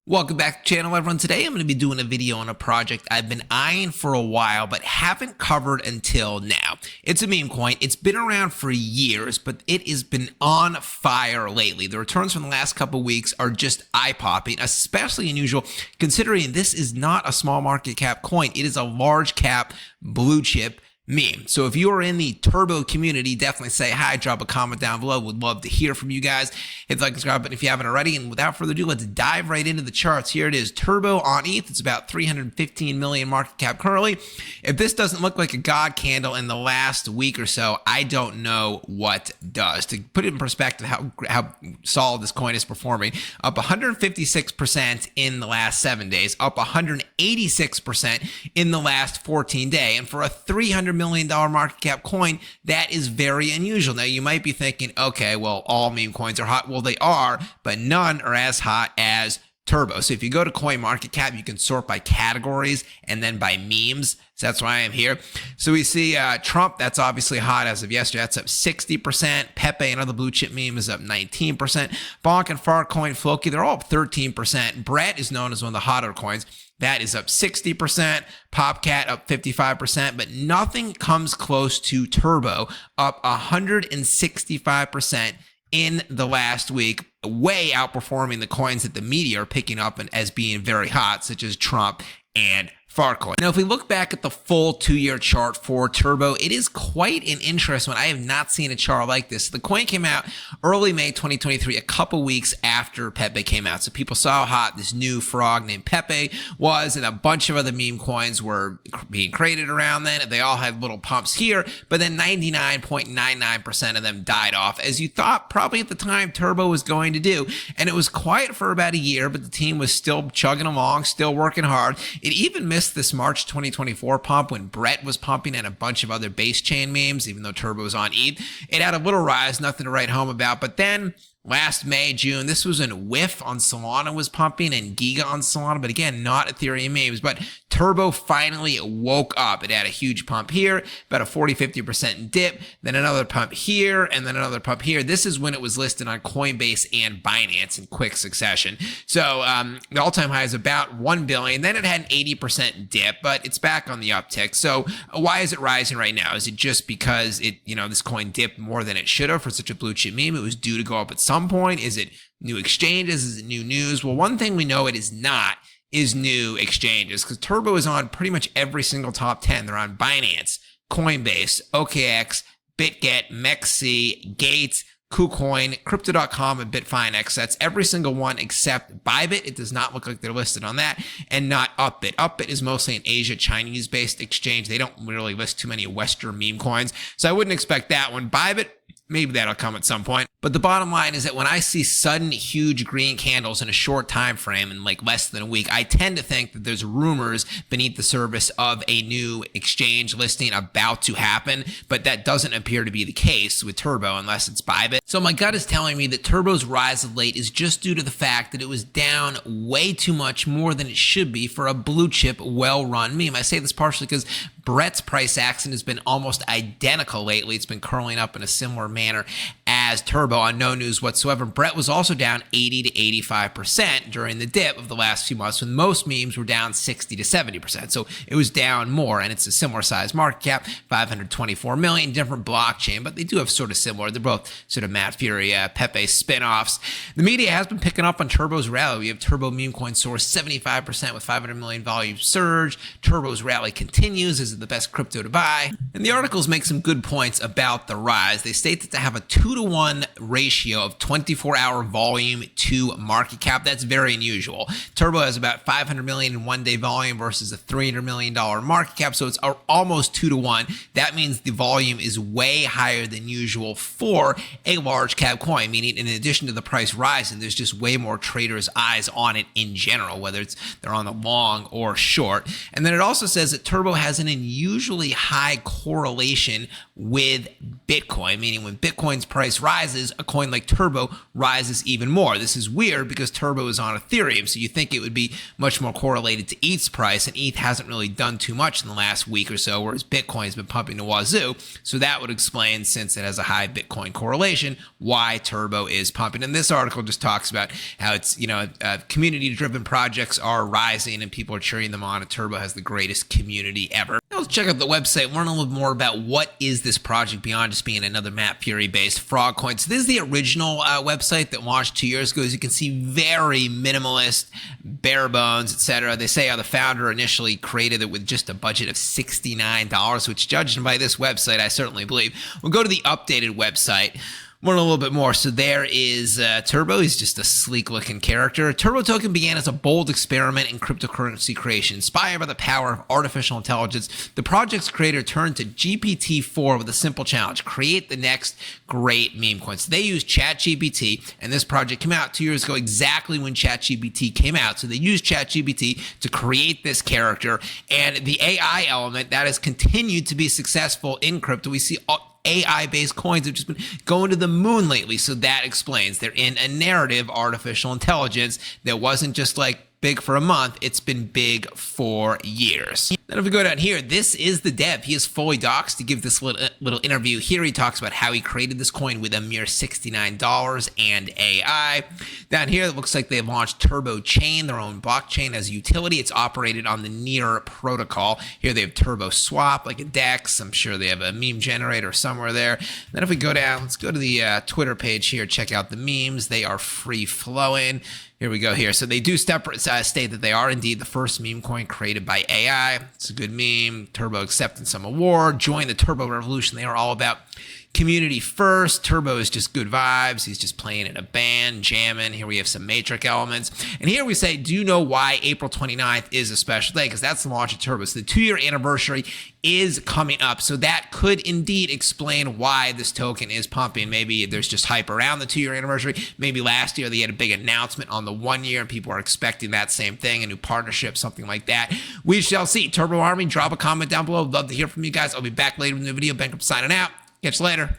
Welcome back to the channel, everyone. Today I'm going to be doing a video on a project I've been eyeing for a while but haven't covered until now. It's a meme coin. It's been around for years, but it has been on fire lately. The returns from the last couple weeks are just eye-popping, especially unusual considering this is not a small market cap coin. It is a large cap blue chip meme. So if you are in the Turbo community, definitely say hi, drop a comment down below. Would love to hear from you guys. Hit the like and subscribe button if you haven't already. And without further ado, let's dive right into the charts. Here it is, Turbo on ETH. It's about 315 million market cap currently. If this doesn't look like a god candle in the last week or so, I don't know what does. To put it in perspective, how solid this coin is performing, up 156% in the last 7 days, up 186% in the last 14 days. And for a $300 million market cap coin, that is very unusual. Now you might be thinking, okay, well, all meme coins are hot. Well, they are, but none are as hot as Turbo. So if you go to CoinMarketCap, you can sort by categories and then by memes. So that's why I'm here. So we see Trump, that's obviously hot as of yesterday. That's up 60%. Pepe, another blue chip meme, is up 19%. Bonk and Farcoin, Floki, they're all up 13%. Brett is known as one of the hotter coins. That is up 60%. Popcat up 55%, but nothing comes close to Turbo, up 165% in the last week, way outperforming the coins that the media are picking up as being very hot, such as Trump and Farcoin. Now, if we look back at the full 2-year chart for Turbo, it is quite an interesting one. I have not seen a chart like this. The coin came out early May 2023, a couple weeks after Pepe came out. So people saw how hot this new frog named Pepe was, and a bunch of other meme coins were being created around then. They all had little pumps here, but then 99.99% of them died off, as you thought probably at the time Turbo was going to do. And it was quiet for about a year, but the team was still chugging along, still working hard. It even missed this March 2024 pump when Brett was pumping and a bunch of other base chain memes, even though Turbo was on ETH. It had a little rise, nothing to write home about, but then last May, June, this was a whiff on Solana was pumping and Giga on Solana, but again, not Ethereum memes. But Turbo finally woke up. It had a huge pump here, about a 40-50% dip, then another pump here, and then another pump here. This is when it was listed on Coinbase and Binance in quick succession. So the all-time high is about 1 billion. Then it had an 80% dip, but it's back on the uptick. So why is it rising right now? Is it just because this coin dipped more than it should have for such a blue chip meme? It was due to go up at some point. Is it new exchanges? Is it new news? Well, one thing we know it is not is new exchanges, because Turbo is on pretty much every single top 10. They're on Binance, Coinbase, OKX, BitGet, MEXC, Gates, KuCoin, Crypto.com, and Bitfinex. That's every single one except Bybit. It does not look like they're listed on that, and not Upbit. Upbit is mostly an Asia Chinese-based exchange. They don't really list too many Western meme coins, so I wouldn't expect that one. Bybit, maybe that'll come at some point. But the bottom line is that when I see sudden huge green candles in a short time frame, in like less than a week, I tend to think that there's rumors beneath the surface of a new exchange listing about to happen, but that doesn't appear to be the case with Turbo unless it's Bybit. So my gut is telling me that Turbo's rise of late is just due to the fact that it was down way too much, more than it should be for a blue chip, well-run meme. I say this partially because Brett's price action has been almost identical lately. It's been curling up in a similar manner as Turbo on no news whatsoever. Brett was also down 80 to 85% during the dip of the last few months, when most memes were down 60 to 70%. So it was down more, and it's a similar size market cap, 524 million, different blockchain, but they do have sort of similar. They're both sort of Matt Fury, Pepe spinoffs. The media has been picking up on Turbo's rally. We have Turbo meme coin source 75% with 500 million volume surge. Turbo's rally continues. Is it the best crypto to buy? And the articles make some good points about the rise. They state that to have a 2-to-1 ratio of 24-hour volume to market cap. That's very unusual. Turbo has about 500 million in one-day volume versus a $300 million market cap, so it's almost 2-to-1. That means the volume is way higher than usual for a large cap coin, meaning in addition to the price rising, there's just way more traders' eyes on it in general, whether they're on the long or short. And then it also says that Turbo has an unusually high correlation with Bitcoin, meaning when Bitcoin's price rises, a coin like Turbo rises even more. This is weird because Turbo is on Ethereum, so you think it would be much more correlated to ETH's price, and ETH hasn't really done too much in the last week or so, whereas Bitcoin's been pumping to wazoo. So that would explain, since it has a high Bitcoin correlation, why Turbo is pumping. And this article just talks about how it's, community-driven projects are rising and people are cheering them on, and Turbo has the greatest community ever. Now let's check out the website, learn a little more about what is this project beyond just being another Matt Fury-based frog coin. So this is the original website that launched 2 years ago. As you can see, very minimalist, bare bones, etc. They say how the founder initially created it with just a budget of $69, which, judging by this website, I certainly believe. We'll go to the updated website. Learn a little bit more. So there is Turbo. He's just a sleek-looking character. Turbo token began as a bold experiment in cryptocurrency creation. Inspired by the power of artificial intelligence, the project's creator turned to GPT-4 with a simple challenge: create the next great meme coin. So they used ChatGPT, and this project came out 2 years ago, exactly when ChatGPT came out. So they used ChatGPT to create this character, and the AI element that has continued to be successful in crypto. We see AI-based coins have just been going to the moon lately. So that explains they're in a narrative artificial intelligence that wasn't just like big for a month, it's been big for years. Then if we go down here, this is the dev. He is fully doxed to give this little interview. Here he talks about how he created this coin with a mere $69 and AI. Down here, it looks like they've launched Turbo Chain, their own blockchain as a utility. It's operated on the Near protocol. Here they have Turbo Swap, like a DEX. I'm sure they have a meme generator somewhere there. Then if we go down, let's go to the Twitter page here, check out the memes. They are free-flowing. Here we go here. So they do state that they are indeed the first meme coin created by AI. It's a good meme. Turbo accepting some award. Join the Turbo revolution. They are all about community first. Turbo is just good vibes. He's just playing in a band, jamming. Here we have some Matrix elements. And here we say, do you know why April 29th is a special day? Because that's the launch of Turbo. So the 2-year anniversary is coming up. So that could indeed explain why this token is pumping. Maybe there's just hype around the 2-year anniversary. Maybe last year they had a big announcement on the 1 year and people are expecting that same thing, a new partnership, something like that. We shall see. Turbo Army, drop a comment down below. Love to hear from you guys. I'll be back later in the video. Bencrypto signing out. Catch you later.